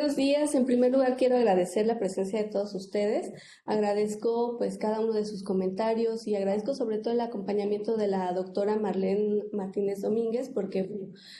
buenos días. En primer lugar, quiero agradecer la presencia de todos ustedes. Agradezco pues cada uno de sus comentarios y agradezco sobre todo el acompañamiento de la doctora Marlene Martínez Domínguez, porque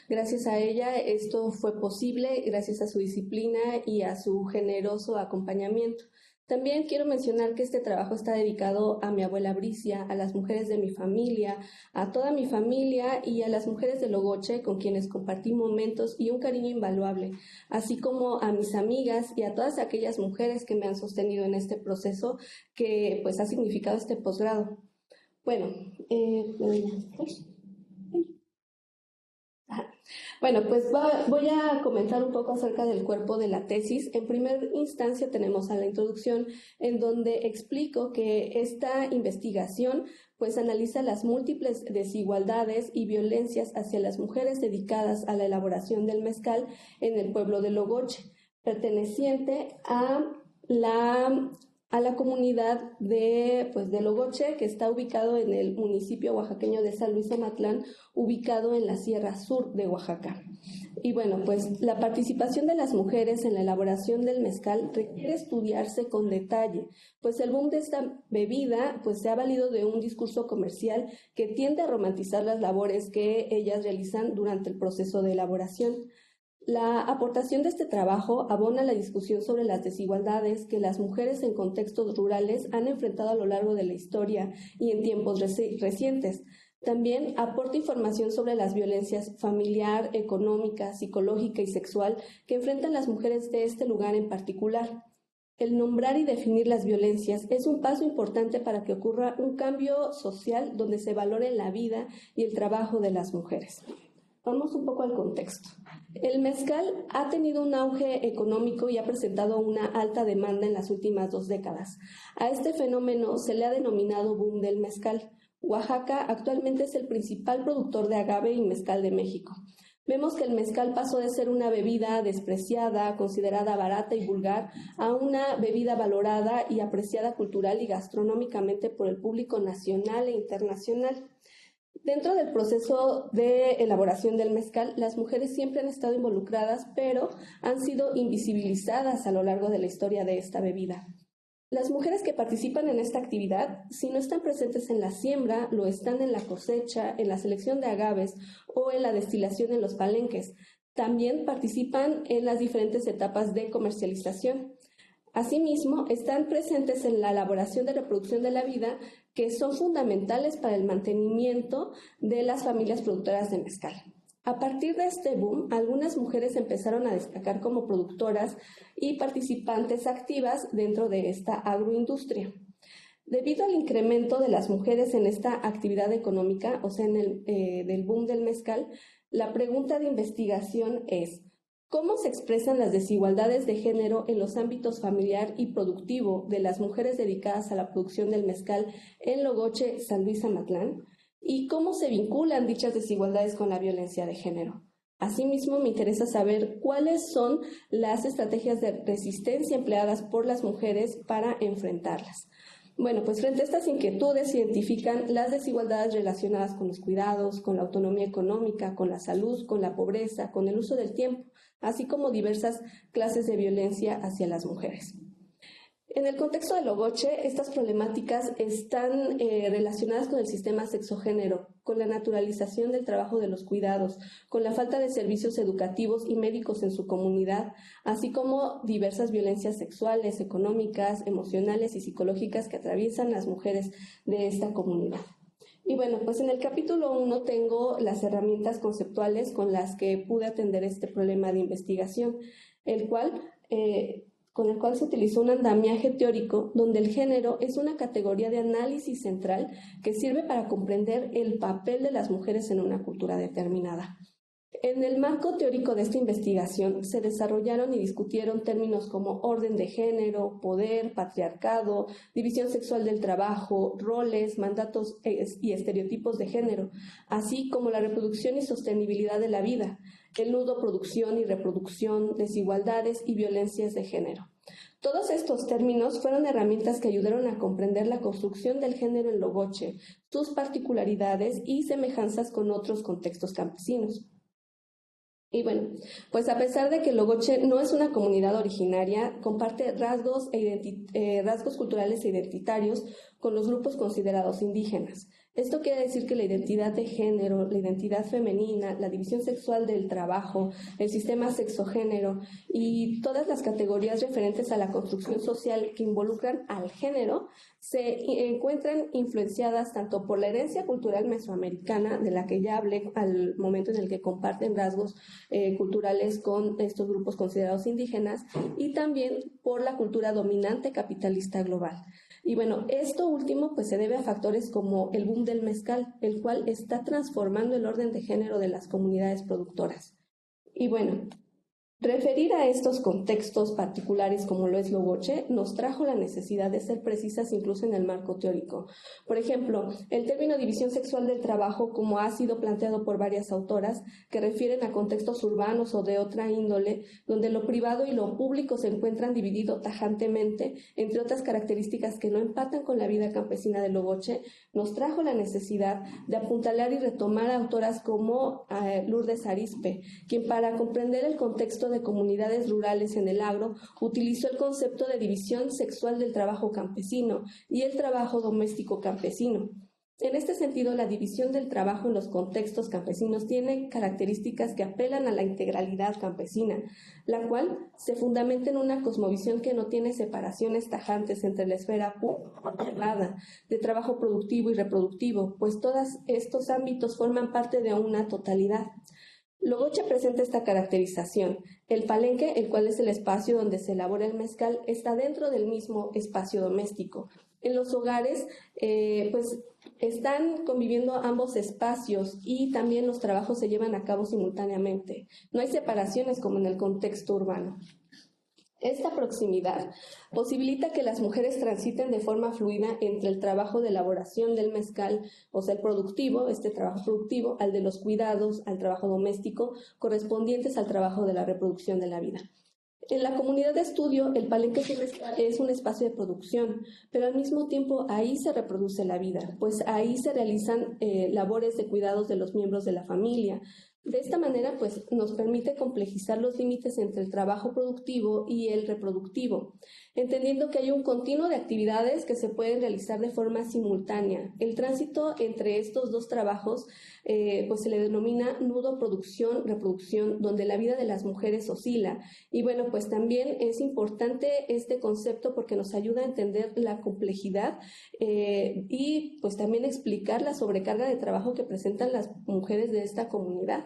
gracias a ella esto fue posible, gracias a su disciplina y a su generoso acompañamiento. También quiero mencionar que este trabajo está dedicado a mi abuela Bricia, a las mujeres de mi familia, a toda mi familia y a las mujeres de Logoche con quienes compartí momentos y un cariño invaluable, así como a mis amigas y a todas aquellas mujeres que me han sostenido en este proceso que pues ha significado este posgrado. Bueno, Bueno, pues voy a comentar un poco acerca del cuerpo de la tesis. En primera instancia tenemos a la introducción en donde explico que esta investigación pues analiza las múltiples desigualdades y violencias hacia las mujeres dedicadas a la elaboración del mezcal en el pueblo de Logoche, perteneciente a la comunidad de Logoche, que está ubicado en el municipio oaxaqueño de San Luis Amatlán, ubicado en la Sierra Sur de Oaxaca. Y bueno, pues la participación de las mujeres en la elaboración del mezcal requiere estudiarse con detalle, pues el boom de esta bebida pues se ha valido de un discurso comercial que tiende a romantizar las labores que ellas realizan durante el proceso de elaboración. La aportación de este trabajo abona la discusión sobre las desigualdades que las mujeres en contextos rurales han enfrentado a lo largo de la historia y en tiempos recientes. También aporta información sobre las violencias familiar, económica, psicológica y sexual que enfrentan las mujeres de este lugar en particular. El nombrar y definir las violencias es un paso importante para que ocurra un cambio social donde se valore la vida y el trabajo de las mujeres. Vamos un poco al contexto. El mezcal ha tenido un auge económico y ha presentado una alta demanda en las últimas 2 décadas. A este fenómeno se le ha denominado boom del mezcal. Oaxaca actualmente es el principal productor de agave y mezcal de México. Vemos que el mezcal pasó de ser una bebida despreciada, considerada barata y vulgar, a una bebida valorada y apreciada cultural y gastronómicamente por el público nacional e internacional. Dentro del proceso de elaboración del mezcal, las mujeres siempre han estado involucradas, pero han sido invisibilizadas a lo largo de la historia de esta bebida. Las mujeres que participan en esta actividad, si no están presentes en la siembra, lo están en la cosecha, en la selección de agaves o en la destilación en los palenques. También participan en las diferentes etapas de comercialización. Asimismo, están presentes en la elaboración de reproducción de la vida, que son fundamentales para el mantenimiento de las familias productoras de mezcal. A partir de este boom, algunas mujeres empezaron a destacar como productoras y participantes activas dentro de esta agroindustria. Debido al incremento de las mujeres en esta actividad económica, o sea, del boom del mezcal, la pregunta de investigación es: ¿cómo se expresan las desigualdades de género en los ámbitos familiar y productivo de las mujeres dedicadas a la producción del mezcal en Logoche, San Luis Amatlán? ¿Y cómo se vinculan dichas desigualdades con la violencia de género? Asimismo, me interesa saber cuáles son las estrategias de resistencia empleadas por las mujeres para enfrentarlas. Bueno, pues frente a estas inquietudes se identifican las desigualdades relacionadas con los cuidados, con la autonomía económica, con la salud, con la pobreza, con el uso del tiempo, así como diversas clases de violencia hacia las mujeres. En el contexto de Logoche, estas problemáticas están relacionadas con el sistema sexogénero, con la naturalización del trabajo de los cuidados, con la falta de servicios educativos y médicos en su comunidad, así como diversas violencias sexuales, económicas, emocionales y psicológicas que atraviesan las mujeres de esta comunidad. Y bueno, pues en el capítulo 1 tengo las herramientas conceptuales con las que pude atender este problema de investigación, con el cual se utilizó un andamiaje teórico donde el género es una categoría de análisis central que sirve para comprender el papel de las mujeres en una cultura determinada. En el marco teórico de esta investigación se desarrollaron y discutieron términos como orden de género, poder, patriarcado, división sexual del trabajo, roles, mandatos y estereotipos de género, así como la reproducción y sostenibilidad de la vida, el nudo producción y reproducción, desigualdades y violencias de género. Todos estos términos fueron herramientas que ayudaron a comprender la construcción del género en Logoche, sus particularidades y semejanzas con otros contextos campesinos. Y bueno, pues a pesar de que Logoche no es una comunidad originaria, comparte rasgos culturales e identitarios con los grupos considerados indígenas. Esto quiere decir que la identidad de género, la identidad femenina, la división sexual del trabajo, el sistema sexogénero y todas las categorías referentes a la construcción social que involucran al género se encuentran influenciadas tanto por la herencia cultural mesoamericana, de la que ya hablé al momento en el que comparten rasgos culturales con estos grupos considerados indígenas, y también por la cultura dominante capitalista global. Y bueno, esto último pues se debe a factores como el boom del mezcal, el cual está transformando el orden de género de las comunidades productoras. Y bueno, referir a estos contextos particulares como lo es Logoche nos trajo la necesidad de ser precisas incluso en el marco teórico. Por ejemplo, el término división sexual del trabajo, como ha sido planteado por varias autoras, que refieren a contextos urbanos o de otra índole, donde lo privado y lo público se encuentran divididos tajantemente, entre otras características que no empatan con la vida campesina de Logoche, nos trajo la necesidad de apuntalar y retomar a autoras como Lourdes Arizpe, quien para comprender el contexto de comunidades rurales en el agro utilizó el concepto de división sexual del trabajo campesino y el trabajo doméstico campesino. En este sentido, la división del trabajo en los contextos campesinos tiene características que apelan a la integralidad campesina, la cual se fundamenta en una cosmovisión que no tiene separaciones tajantes entre la esfera privada de trabajo productivo y reproductivo, pues todos estos ámbitos forman parte de una totalidad. Logoche presenta esta caracterización. El palenque, el cual es el espacio donde se elabora el mezcal, está dentro del mismo espacio doméstico. En los hogares, pues están conviviendo ambos espacios y también los trabajos se llevan a cabo simultáneamente. No hay separaciones como en el contexto urbano. Esta proximidad posibilita que las mujeres transiten de forma fluida entre el trabajo de elaboración del mezcal, o sea, el productivo, este trabajo productivo, al de los cuidados, al trabajo doméstico, correspondientes al trabajo de la reproducción de la vida. En la comunidad de estudio, el palenque es un espacio de producción, pero al mismo tiempo ahí se reproduce la vida, pues ahí se realizan labores de cuidados de los miembros de la familia. De esta manera, pues, nos permite complejizar los límites entre el trabajo productivo y el reproductivo, entendiendo que hay un continuo de actividades que se pueden realizar de forma simultánea. El tránsito entre estos dos trabajos, pues se le denomina nudo producción-reproducción, donde la vida de las mujeres oscila. Y bueno, pues también es importante este concepto porque nos ayuda a entender la complejidad y pues también explicar la sobrecarga de trabajo que presentan las mujeres de esta comunidad.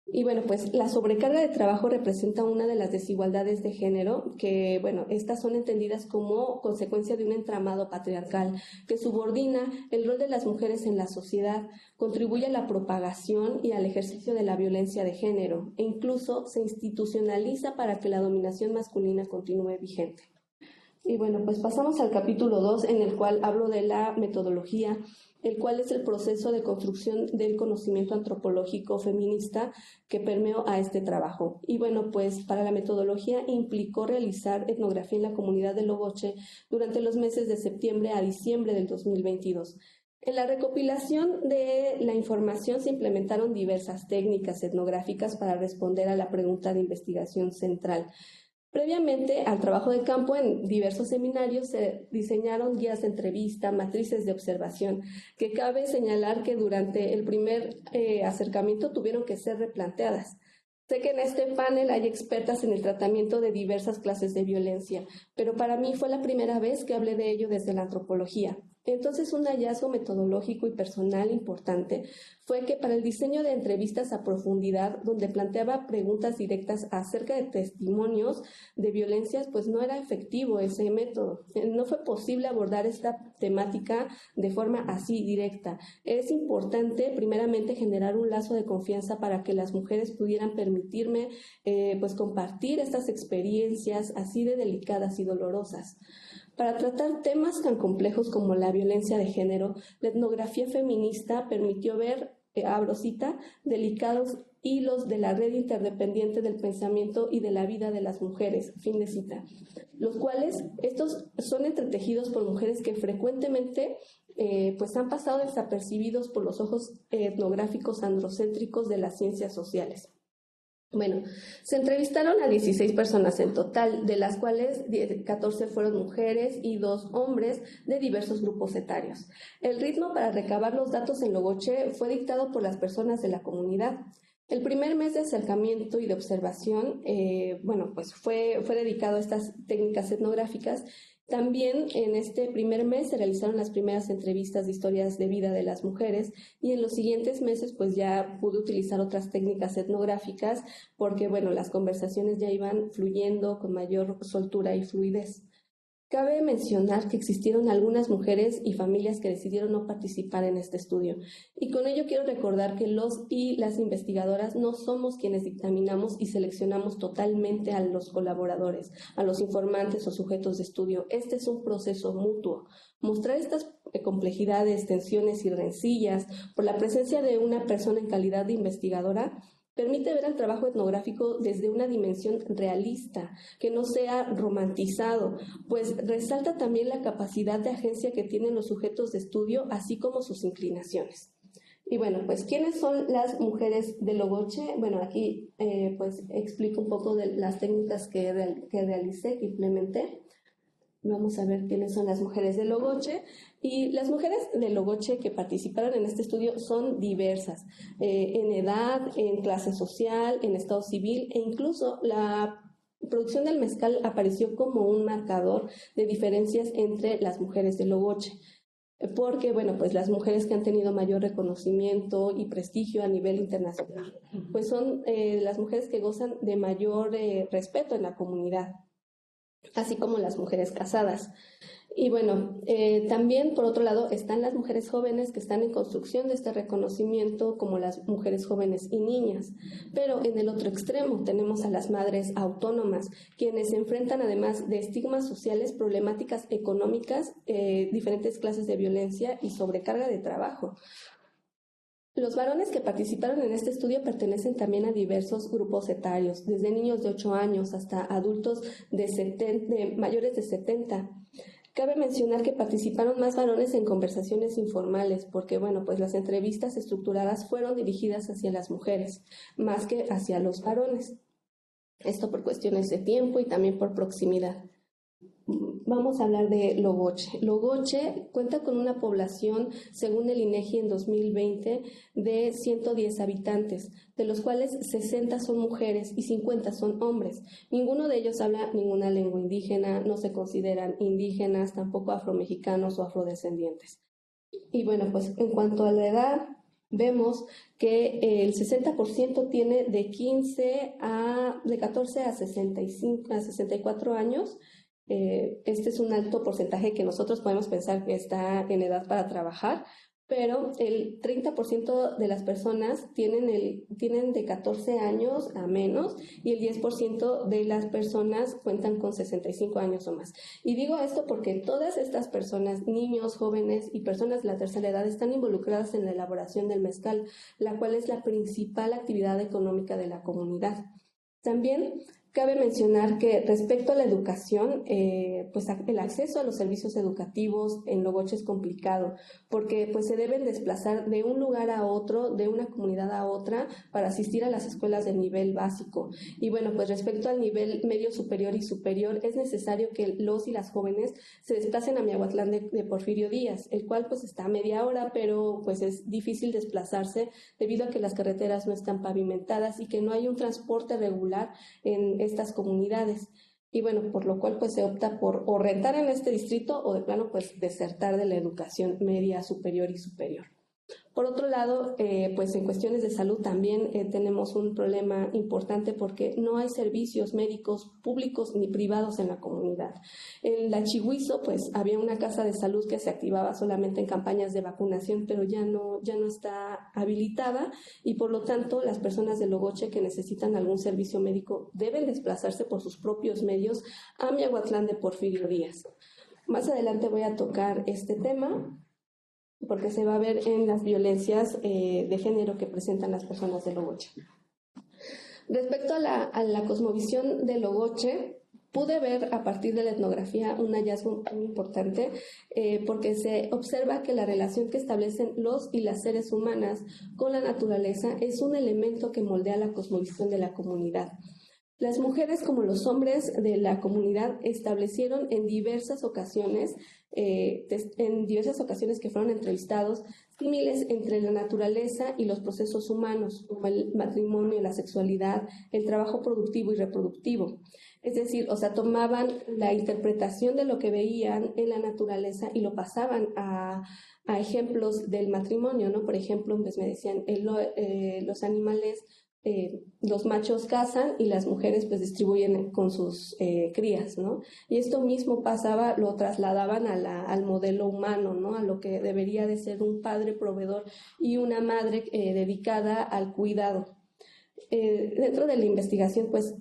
Y bueno, pues la sobrecarga de trabajo representa una de las desigualdades de género que, bueno, estas son entendidas como consecuencia de un entramado patriarcal que subordina el rol de las mujeres en la sociedad, contribuye a la propagación y al ejercicio de la violencia de género e incluso se institucionaliza para que la dominación masculina continúe vigente. Y bueno, pues pasamos al capítulo 2 en el cual hablo de la metodología, el cual es el proceso de construcción del conocimiento antropológico feminista que permeó a este trabajo. Y bueno, pues para la metodología implicó realizar etnografía en la comunidad de Logoche durante los meses de septiembre a diciembre del 2022. En la recopilación de la información se implementaron diversas técnicas etnográficas para responder a la pregunta de investigación central. Previamente al trabajo de campo, en diversos seminarios se diseñaron guías de entrevista, matrices de observación, que cabe señalar que durante el primer acercamiento tuvieron que ser replanteadas. Sé que en este panel hay expertas en el tratamiento de diversas clases de violencia, pero para mí fue la primera vez que hablé de ello desde la antropología. Entonces, un hallazgo metodológico y personal importante fue que para el diseño de entrevistas a profundidad, donde planteaba preguntas directas acerca de testimonios de violencias, pues no era efectivo ese método. No fue posible abordar esta temática de forma así directa. Es importante, primeramente, generar un lazo de confianza para que las mujeres pudieran permitirme pues compartir estas experiencias así de delicadas y dolorosas. Para tratar temas tan complejos como la violencia de género, la etnografía feminista permitió ver, abro cita, delicados hilos de la red interdependiente del pensamiento y de la vida de las mujeres, fin de cita, los cuales estos son entretejidos por mujeres que frecuentemente pues han pasado desapercibidos por los ojos etnográficos androcéntricos de las ciencias sociales. Bueno, se entrevistaron a 16 personas en total, de las cuales 14 fueron mujeres y 2 hombres de diversos grupos etarios. El ritmo para recabar los datos en Logoche fue dictado por las personas de la comunidad. El primer mes de acercamiento y de observación, pues fue dedicado a estas técnicas etnográficas. También en este primer mes se realizaron las primeras entrevistas de historias de vida de las mujeres y en los siguientes meses pues ya pude utilizar otras técnicas etnográficas porque las conversaciones ya iban fluyendo con mayor soltura y fluidez. Cabe mencionar que existieron algunas mujeres y familias que decidieron no participar en este estudio. Y con ello quiero recordar que los y las investigadoras no somos quienes dictaminamos y seleccionamos totalmente a los colaboradores, a los informantes o sujetos de estudio. Este es un proceso mutuo. Mostrar estas complejidades, tensiones y rencillas por la presencia de una persona en calidad de investigadora permite ver el trabajo etnográfico desde una dimensión realista, que no sea romantizado, pues resalta también la capacidad de agencia que tienen los sujetos de estudio, así como sus inclinaciones. Y pues, ¿quiénes son las mujeres de Logoche? Aquí pues explico un poco de las técnicas que realicé, que implementé. Vamos a ver quiénes son las mujeres de Logoche. Y las mujeres de Logoche que participaron en este estudio son diversas, en edad, en clase social, en estado civil, e incluso la producción del mezcal apareció como un marcador de diferencias entre las mujeres de Logoche. Porque, pues las mujeres que han tenido mayor reconocimiento y prestigio a nivel internacional, pues son las mujeres que gozan de mayor respeto en la comunidad, así como las mujeres casadas. Y también por otro lado están las mujeres jóvenes que están en construcción de este reconocimiento, como las mujeres jóvenes y niñas. Pero en el otro extremo tenemos a las madres autónomas, quienes se enfrentan además de estigmas sociales, problemáticas económicas, diferentes clases de violencia y sobrecarga de trabajo. Los varones que participaron en este estudio pertenecen también a diversos grupos etarios, desde niños de 8 años hasta adultos mayores de 70. Cabe mencionar que participaron más varones en conversaciones informales, porque pues las entrevistas estructuradas fueron dirigidas hacia las mujeres, más que hacia los varones. Esto por cuestiones de tiempo y también por proximidad. Vamos a hablar de Logoche. Logoche cuenta con una población, según el INEGI en 2020, de 110 habitantes, de los cuales 60 son mujeres y 50 son hombres. Ninguno de ellos habla ninguna lengua indígena, no se consideran indígenas, tampoco afromexicanos o afrodescendientes. Y pues en cuanto a la edad, vemos que el 60% tiene de 14 a 64 años. Este es un alto porcentaje que nosotros podemos pensar que está en edad para trabajar, pero el 30% de las personas tienen de 14 años a menos y el 10% de las personas cuentan con 65 años o más. Y digo esto porque todas estas personas, niños, jóvenes y personas de la tercera edad, están involucradas en la elaboración del mezcal, la cual es la principal actividad económica de la comunidad. También cabe mencionar que respecto a la educación, pues el acceso a los servicios educativos en Logoche es complicado, porque pues se deben desplazar de un lugar a otro, de una comunidad a otra, para asistir a las escuelas del nivel básico. Y pues respecto al nivel medio superior y superior, es necesario que los y las jóvenes se desplacen a Miahuatlán de Porfirio Díaz, el cual pues está a media hora, pero pues es difícil desplazarse debido a que las carreteras no están pavimentadas y que no hay un transporte regular en estas comunidades. Y por lo cual pues se opta por o rentar en este distrito o de plano pues desertar de la educación media, superior y superior. Por otro lado, pues en cuestiones de salud también tenemos un problema importante porque no hay servicios médicos públicos ni privados en la comunidad. En la Chihuizo, pues había una casa de salud que se activaba solamente en campañas de vacunación, pero ya no está habilitada y por lo tanto las personas de Logoche que necesitan algún servicio médico deben desplazarse por sus propios medios a Miahuatlán de Porfirio Díaz. Más adelante voy a tocar este tema, porque se va a ver en las violencias de género que presentan las personas de Logoche. Respecto a la cosmovisión de Logoche, pude ver a partir de la etnografía un hallazgo muy importante porque se observa que la relación que establecen los y las seres humanas con la naturaleza es un elemento que moldea la cosmovisión de la comunidad. Las mujeres como los hombres de la comunidad establecieron en diversas ocasiones que fueron entrevistados, símiles entre la naturaleza y los procesos humanos, como el matrimonio, la sexualidad, el trabajo productivo y reproductivo. Es decir, o sea, tomaban la interpretación de lo que veían en la naturaleza y lo pasaban a ejemplos del matrimonio, ¿no? Por ejemplo, pues me decían, los animales, los machos cazan y las mujeres pues distribuyen con sus crías, ¿no? Y esto mismo pasaba, lo trasladaban al modelo humano, ¿no? A lo que debería de ser un padre proveedor y una madre dedicada al cuidado. Dentro de la investigación, pues,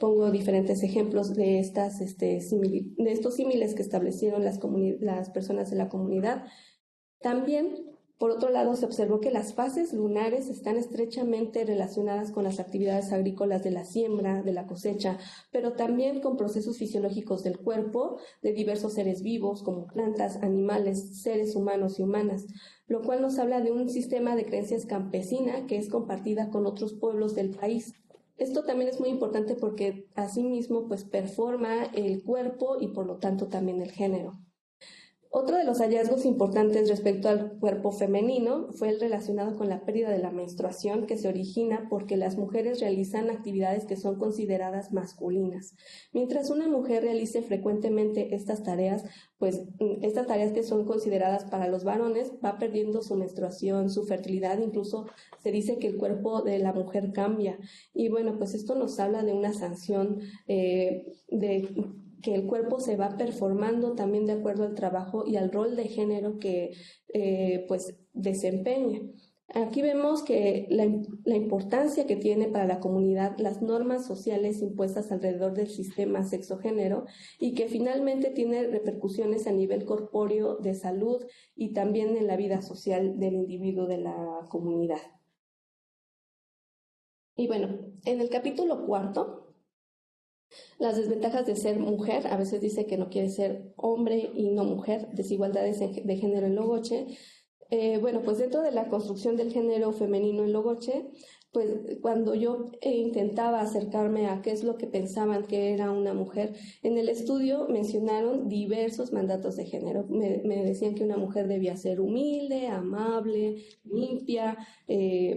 pongo diferentes ejemplos de de estos símiles que establecieron las personas de la comunidad. También, por otro lado, se observó que las fases lunares están estrechamente relacionadas con las actividades agrícolas de la siembra, de la cosecha, pero también con procesos fisiológicos del cuerpo de diversos seres vivos, como plantas, animales, seres humanos y humanas, lo cual nos habla de un sistema de creencias campesina que es compartida con otros pueblos del país. Esto también es muy importante porque asimismo pues performa el cuerpo y por lo tanto también el género. Otro de los hallazgos importantes respecto al cuerpo femenino fue el relacionado con la pérdida de la menstruación, que se origina porque las mujeres realizan actividades que son consideradas masculinas. Mientras una mujer realice frecuentemente estas tareas, pues estas tareas que son consideradas para los varones, va perdiendo su menstruación, su fertilidad, incluso se dice que el cuerpo de la mujer cambia. Y bueno, pues esto nos habla de una sanción que el cuerpo se va performando también de acuerdo al trabajo y al rol de género que pues desempeña. Aquí vemos que la importancia que tiene para la comunidad las normas sociales impuestas alrededor del sistema sexo-género y que finalmente tiene repercusiones a nivel corpóreo de salud y también en la vida social del individuo de la comunidad. Y bueno, en el capítulo 4, las desventajas de ser mujer, a veces dice que no quiere ser hombre y no mujer, desigualdades de género en Logoche. Bueno, pues dentro de la construcción del género femenino en Logoche, pues cuando yo intentaba acercarme a qué es lo que pensaban que era una mujer, en el estudio mencionaron diversos mandatos de género. Me decían que una mujer debía ser humilde, amable, limpia,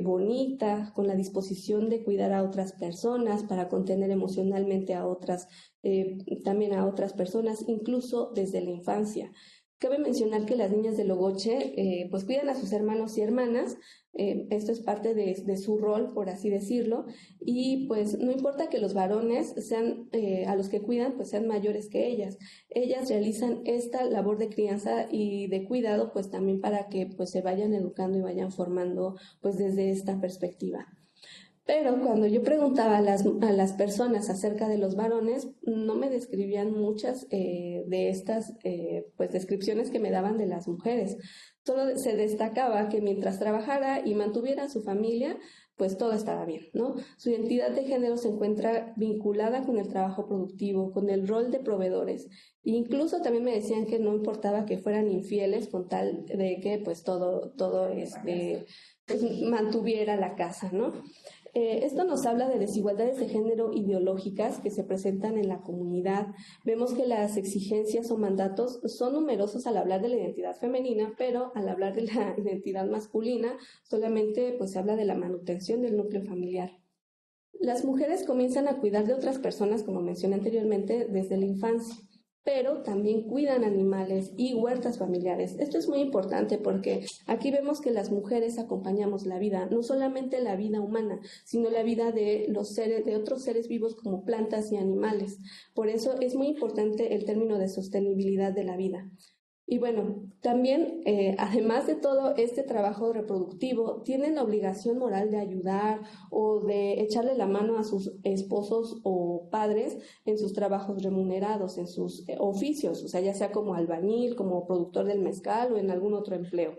bonita, con la disposición de cuidar a otras personas, para contener emocionalmente a otras, también a otras personas, incluso desde la infancia. Cabe mencionar que las niñas de Logoche pues cuidan a sus hermanos y hermanas, esto es parte de su rol, por así decirlo, y pues no importa que los varones sean, a los que cuidan, pues sean mayores que ellas. Ellas realizan esta labor de crianza y de cuidado pues también para que pues se vayan educando y vayan formando pues desde esta perspectiva. Pero cuando yo preguntaba a las personas acerca de los varones, no me describían muchas de estas pues descripciones que me daban de las mujeres. Solo se destacaba que mientras trabajara y mantuviera a su familia, pues todo estaba bien, ¿no? Su identidad de género se encuentra vinculada con el trabajo productivo, con el rol de proveedores. E incluso también me decían que no importaba que fueran infieles con tal de que pues todo pues, mantuviera la casa, ¿no? Esto nos habla de desigualdades de género ideológicas que se presentan en la comunidad. Vemos que las exigencias o mandatos son numerosos al hablar de la identidad femenina, pero al hablar de la identidad masculina solamente pues, se habla de la manutención del núcleo familiar. Las mujeres comienzan a cuidar de otras personas, como mencioné anteriormente, desde la infancia, pero también cuidan animales y huertas familiares. Esto es muy importante porque aquí vemos que las mujeres acompañamos la vida, no solamente la vida humana, sino la vida de otros seres vivos como plantas y animales. Por eso es muy importante el término de sostenibilidad de la vida. Y bueno, también, además de todo este trabajo reproductivo, tienen la obligación moral de ayudar o de echarle la mano a sus esposos o padres en sus trabajos remunerados, en sus oficios, o sea, ya sea como albañil, como productor del mezcal o en algún otro empleo.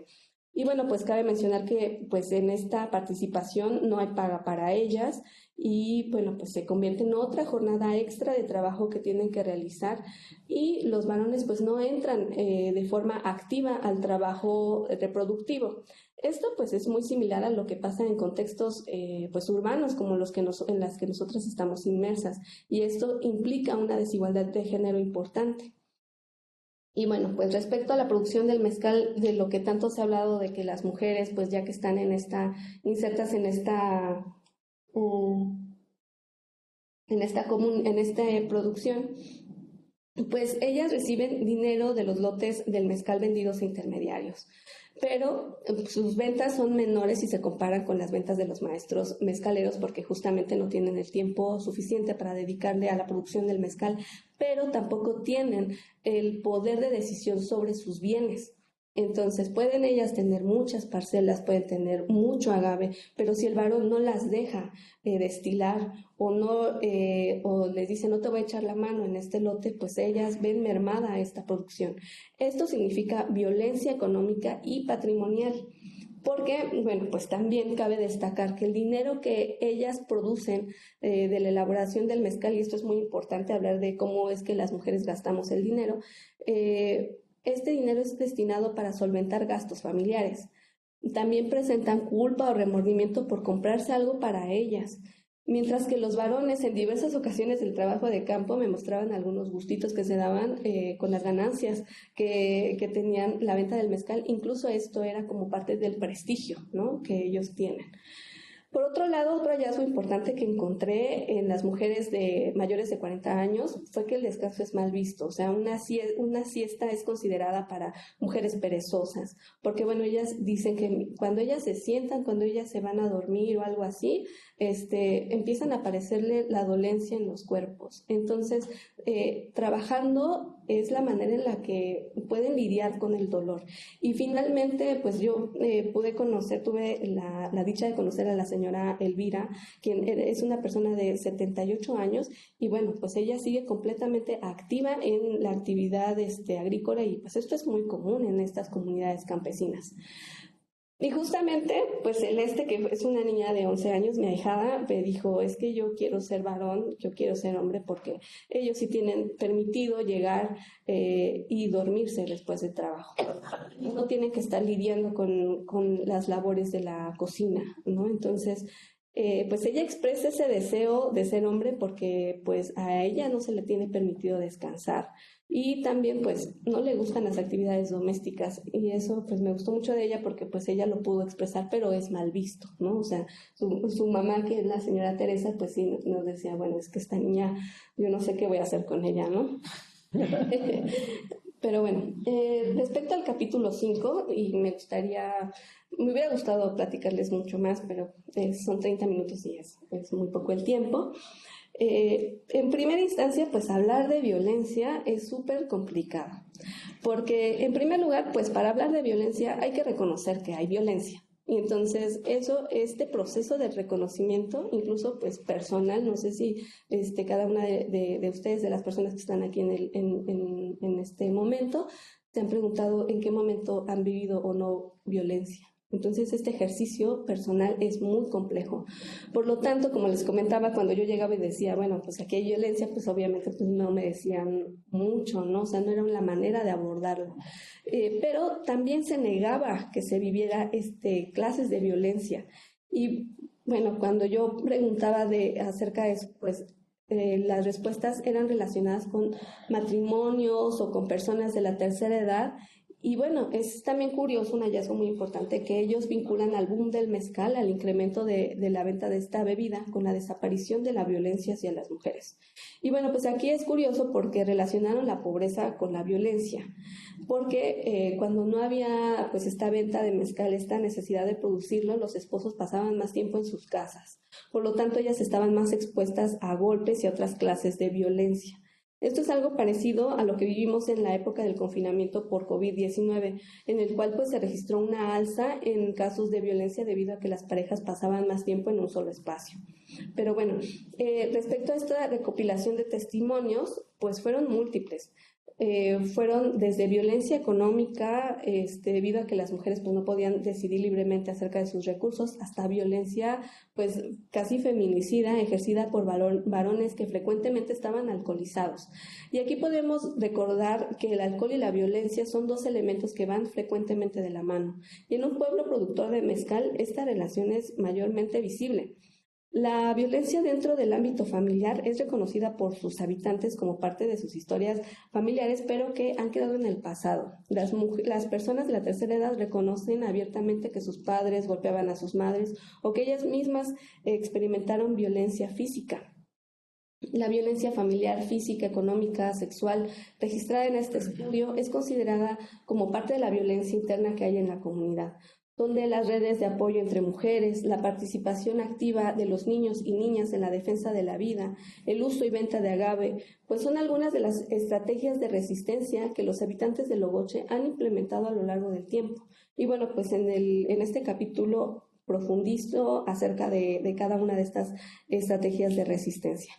Y bueno, pues cabe mencionar que pues en esta participación no hay paga para ellas y bueno, pues se convierte en otra jornada extra de trabajo que tienen que realizar y los varones pues no entran de forma activa al trabajo reproductivo. Esto pues es muy similar a lo que pasa en contextos pues urbanos como los que en las que nosotras estamos inmersas y esto implica una desigualdad de género importante. Y bueno, pues respecto a la producción del mezcal, de lo que tanto se ha hablado de que las mujeres, pues ya que están insertas en esta producción, pues ellas reciben dinero de los lotes del mezcal vendidos a intermediarios, pero sus ventas son menores si se comparan con las ventas de los maestros mezcaleros porque justamente no tienen el tiempo suficiente para dedicarle a la producción del mezcal, pero tampoco tienen el poder de decisión sobre sus bienes. Entonces pueden ellas tener muchas parcelas, pueden tener mucho agave, pero si el varón no las deja destilar o no o les dice no te voy a echar la mano en este lote, pues ellas ven mermada esta producción. Esto significa violencia económica y patrimonial. Porque, bueno, pues también cabe destacar que el dinero que ellas producen de la elaboración del mezcal, y esto es muy importante hablar de cómo es que las mujeres gastamos el dinero, este dinero es destinado para solventar gastos familiares. También presentan culpa o remordimiento por comprarse algo para ellas. Mientras que los varones en diversas ocasiones del trabajo de campo me mostraban algunos gustitos que se daban con las ganancias que tenían la venta del mezcal. Incluso esto era como parte del prestigio, ¿no?, que ellos tienen. Por otro lado, otro hallazgo importante que encontré en las mujeres de mayores de 40 años fue que el descanso es mal visto. O sea, una siesta es considerada para mujeres perezosas, porque bueno, ellas dicen que cuando ellas se sientan, cuando ellas se van a dormir o algo así, empiezan a aparecerle la dolencia en los cuerpos. Entonces, trabajando es la manera en la que pueden lidiar con el dolor. Y finalmente, pues yo tuve la dicha de conocer a la señora Elvira, quien es una persona de 78 años, y bueno, pues ella sigue completamente activa en la actividad agrícola, y pues esto es muy común en estas comunidades campesinas. Y justamente, pues Celeste, que es una niña de 11 años, mi ahijada, me dijo, es que yo quiero ser varón, yo quiero ser hombre, porque ellos sí tienen permitido llegar y dormirse después del trabajo. No tienen que estar lidiando con las labores de la cocina, ¿no? Entonces, pues ella expresa ese deseo de ser hombre porque pues a ella no se le tiene permitido descansar y también pues no le gustan las actividades domésticas y eso pues me gustó mucho de ella porque pues ella lo pudo expresar, pero es mal visto, ¿no? O sea, su mamá, que es la señora Teresa, pues sí nos decía, bueno, es que esta niña, yo no sé qué voy a hacer con ella, ¿no? Pero bueno, respecto al capítulo 5, y me hubiera gustado platicarles mucho más, pero son 30 minutos y es muy poco el tiempo. En primera instancia, pues hablar de violencia es súper complicado, porque en primer lugar, pues para hablar de violencia hay que reconocer que hay violencia. Y entonces este proceso de reconocimiento, incluso pues personal, no sé si cada una de ustedes, de las personas que están aquí en este momento, se han preguntado en qué momento han vivido o no violencia. Entonces este ejercicio personal es muy complejo. Por lo tanto, como les comentaba, cuando yo llegaba y decía, bueno, pues aquí hay violencia, pues obviamente pues no me decían mucho, ¿no? O sea, no era la manera de abordarlo. Pero también se negaba que se viviera clases de violencia. Y bueno, cuando yo preguntaba acerca de eso, pues las respuestas eran relacionadas con matrimonios o con personas de la tercera edad. Y bueno, es también curioso, un hallazgo muy importante, que ellos vinculan al boom del mezcal, al incremento de la venta de esta bebida, con la desaparición de la violencia hacia las mujeres. Y bueno, pues aquí es curioso porque relacionaron la pobreza con la violencia, porque cuando no había pues esta venta de mezcal, esta necesidad de producirlo, los esposos pasaban más tiempo en sus casas. Por lo tanto, ellas estaban más expuestas a golpes y a otras clases de violencia. Esto es algo parecido a lo que vivimos en la época del confinamiento por COVID-19, en el cual pues se registró una alza en casos de violencia debido a que las parejas pasaban más tiempo en un solo espacio. Pero bueno, respecto a esta recopilación de testimonios, pues fueron múltiples. Fueron desde violencia económica, debido a que las mujeres pues, no podían decidir libremente acerca de sus recursos, hasta violencia pues casi feminicida ejercida por varones que frecuentemente estaban alcoholizados. Y aquí podemos recordar que el alcohol y la violencia son dos elementos que van frecuentemente de la mano. Y en un pueblo productor de mezcal, esta relación es mayormente visible. La violencia dentro del ámbito familiar es reconocida por sus habitantes como parte de sus historias familiares, pero que han quedado en el pasado. Las personas de la tercera edad reconocen abiertamente que sus padres golpeaban a sus madres o que ellas mismas experimentaron violencia física. La violencia familiar, física, económica, sexual, registrada en este estudio, es considerada como parte de la violencia interna que hay en la comunidad, donde las redes de apoyo entre mujeres, la participación activa de los niños y niñas en la defensa de la vida, el uso y venta de agave, pues son algunas de las estrategias de resistencia que los habitantes de Logoche han implementado a lo largo del tiempo. Y bueno, pues en este capítulo profundizo acerca de cada una de estas estrategias de resistencia.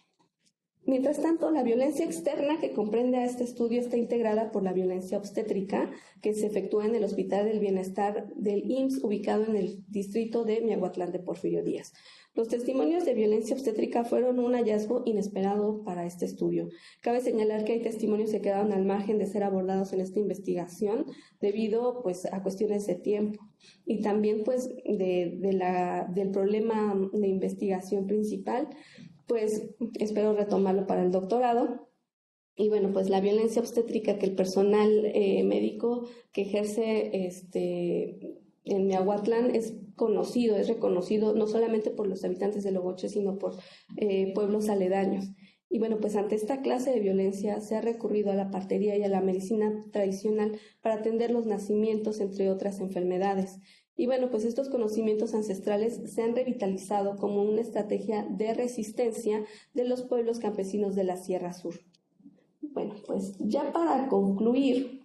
Mientras tanto, la violencia externa que comprende a este estudio está integrada por la violencia obstétrica que se efectúa en el Hospital del Bienestar del IMSS, ubicado en el distrito de Miahuatlán de Porfirio Díaz. Los testimonios de violencia obstétrica fueron un hallazgo inesperado para este estudio. Cabe señalar que hay testimonios que quedaron al margen de ser abordados en esta investigación debido pues, a cuestiones de tiempo y también pues, del problema de investigación principal, pues espero retomarlo para el doctorado. Y bueno, pues la violencia obstétrica que el personal médico que ejerce en Miahuatlán es conocido, es reconocido no solamente por los habitantes de Logoche, sino por pueblos aledaños. Y bueno, pues ante esta clase de violencia se ha recurrido a la partería y a la medicina tradicional para atender los nacimientos, entre otras enfermedades. Y bueno, pues estos conocimientos ancestrales se han revitalizado como una estrategia de resistencia de los pueblos campesinos de la Sierra Sur. Bueno, pues ya para concluir,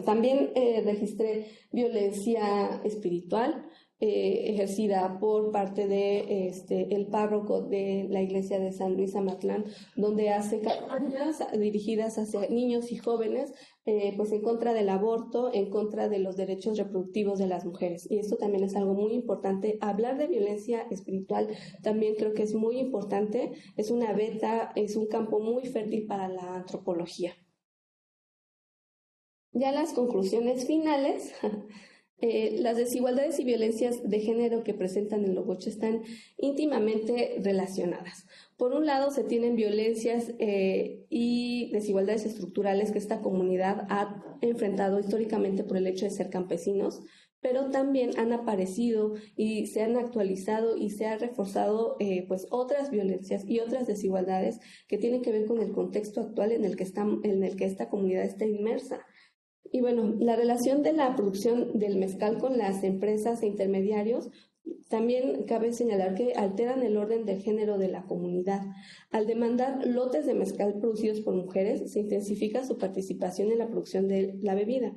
también registré violencia espiritual ejercida por parte de el párroco de la iglesia de San Luis Amatlán, donde hace campañas dirigidas hacia niños y jóvenes, pues en contra del aborto, en contra de los derechos reproductivos de las mujeres. Y esto también es algo muy importante. Hablar de violencia espiritual también creo que es muy importante. Es una beta, es un campo muy fértil para la antropología. Ya las conclusiones finales. Las desigualdades y violencias de género que presentan en Logoche están íntimamente relacionadas. Por un lado, se tienen violencias y desigualdades estructurales que esta comunidad ha enfrentado históricamente por el hecho de ser campesinos, pero también han aparecido y se han actualizado y se han reforzado pues otras violencias y otras desigualdades que tienen que ver con el contexto actual en el que esta comunidad está inmersa. Y bueno, la relación de la producción del mezcal con las empresas e intermediarios también cabe señalar que alteran el orden del género de la comunidad. Al demandar lotes de mezcal producidos por mujeres, se intensifica su participación en la producción de la bebida.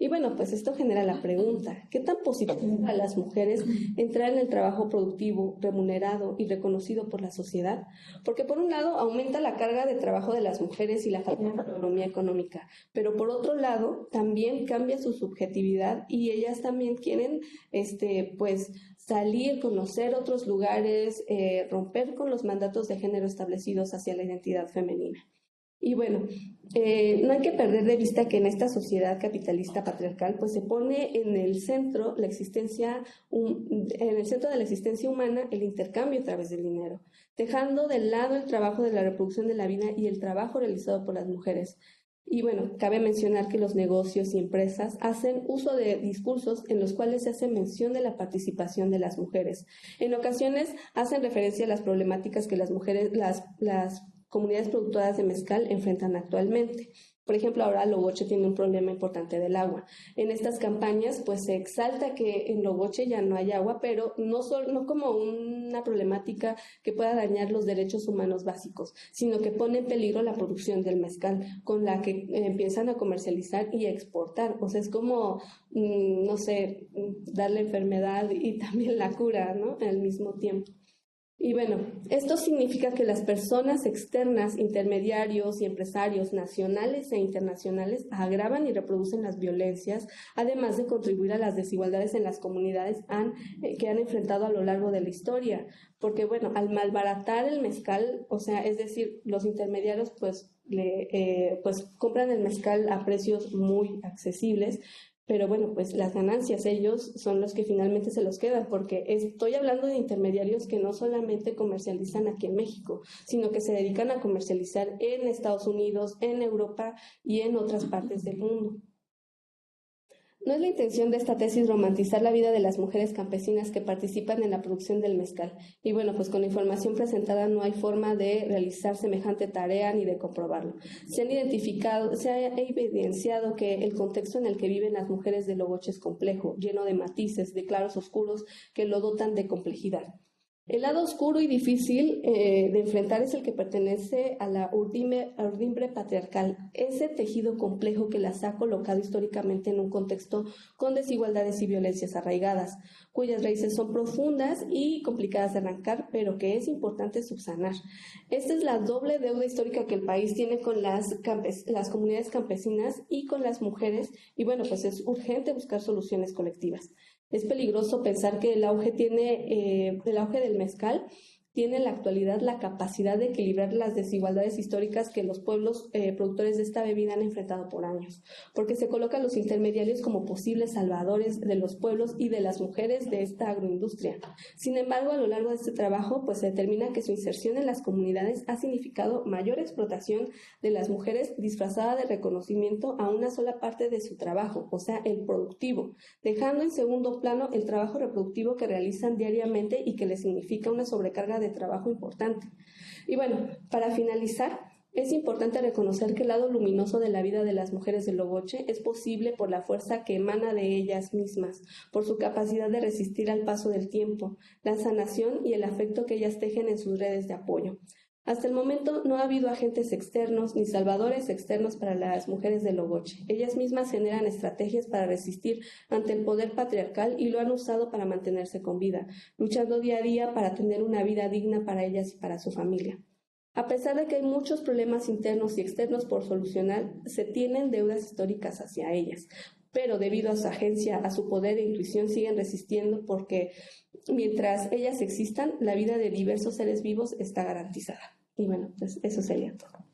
Y bueno, pues esto genera la pregunta, ¿qué tan positivo para las mujeres entrar en el trabajo productivo, remunerado y reconocido por la sociedad? Porque por un lado aumenta la carga de trabajo de las mujeres y la falta de autonomía económica, pero por otro lado también cambia su subjetividad y ellas también quieren pues salir, conocer otros lugares, romper con los mandatos de género establecidos hacia la identidad femenina. Y bueno, no hay que perder de vista que en esta sociedad capitalista patriarcal pues se pone en el centro de la existencia humana el intercambio a través del dinero, dejando de lado el trabajo de la reproducción de la vida y el trabajo realizado por las mujeres. Y bueno, cabe mencionar que los negocios y empresas hacen uso de discursos en los cuales se hace mención de la participación de las mujeres. En ocasiones hacen referencia a las problemáticas que las mujeres, las comunidades productoras de mezcal enfrentan actualmente. Por ejemplo, ahora Logoche tiene un problema importante del agua. En estas campañas, pues se exalta que en Logoche ya no hay agua, pero no como una problemática que pueda dañar los derechos humanos básicos, sino que pone en peligro la producción del mezcal, con la que empiezan a comercializar y a exportar. O sea, es como, darle enfermedad y también la cura, ¿no? Al mismo tiempo. Y bueno, esto significa que las personas externas, intermediarios y empresarios nacionales e internacionales agravan y reproducen las violencias, además de contribuir a las desigualdades en las comunidades que han enfrentado a lo largo de la historia. Porque bueno, al malbaratar el mezcal, o sea, es decir, los intermediarios pues compran el mezcal a precios muy accesibles, pero bueno, pues las ganancias ellos son los que finalmente se los quedan, porque estoy hablando de intermediarios que no solamente comercializan aquí en México, sino que se dedican a comercializar en Estados Unidos, en Europa y en otras partes del mundo. No es la intención de esta tesis romantizar la vida de las mujeres campesinas que participan en la producción del mezcal. Y bueno, pues con la información presentada no hay forma de realizar semejante tarea ni de comprobarlo. Se ha evidenciado que el contexto en el que viven las mujeres de Logoche es complejo, lleno de matices, de claros oscuros que lo dotan de complejidad. El lado oscuro y difícil de enfrentar es el que pertenece a la urdimbre patriarcal, ese tejido complejo que las ha colocado históricamente en un contexto con desigualdades y violencias arraigadas, cuyas raíces son profundas y complicadas de arrancar, pero que es importante subsanar. Esta es la doble deuda histórica que el país tiene con las comunidades campesinas y con las mujeres, y bueno, pues es urgente buscar soluciones colectivas. Es peligroso pensar que el auge del mezcal tiene en la actualidad la capacidad de equilibrar las desigualdades históricas que los pueblos productores de esta bebida han enfrentado por años, porque se colocan los intermediarios como posibles salvadores de los pueblos y de las mujeres de esta agroindustria. Sin embargo, a lo largo de este trabajo, pues se determina que su inserción en las comunidades ha significado mayor explotación de las mujeres disfrazada de reconocimiento a una sola parte de su trabajo, o sea, el productivo, dejando en segundo plano el trabajo reproductivo que realizan diariamente y que les significa una sobrecarga de trabajo importante. Y bueno, para finalizar, es importante reconocer que el lado luminoso de la vida de las mujeres de Logoche es posible por la fuerza que emana de ellas mismas, por su capacidad de resistir al paso del tiempo, la sanación y el afecto que ellas tejen en sus redes de apoyo. Hasta el momento no ha habido agentes externos ni salvadores externos para las mujeres de Logoche. Ellas mismas generan estrategias para resistir ante el poder patriarcal y lo han usado para mantenerse con vida, luchando día a día para tener una vida digna para ellas y para su familia. A pesar de que hay muchos problemas internos y externos por solucionar, se tienen deudas históricas hacia ellas, pero debido a su agencia, a su poder e intuición siguen resistiendo porque mientras ellas existan, la vida de diversos seres vivos está garantizada. Y bueno, pues eso sería todo.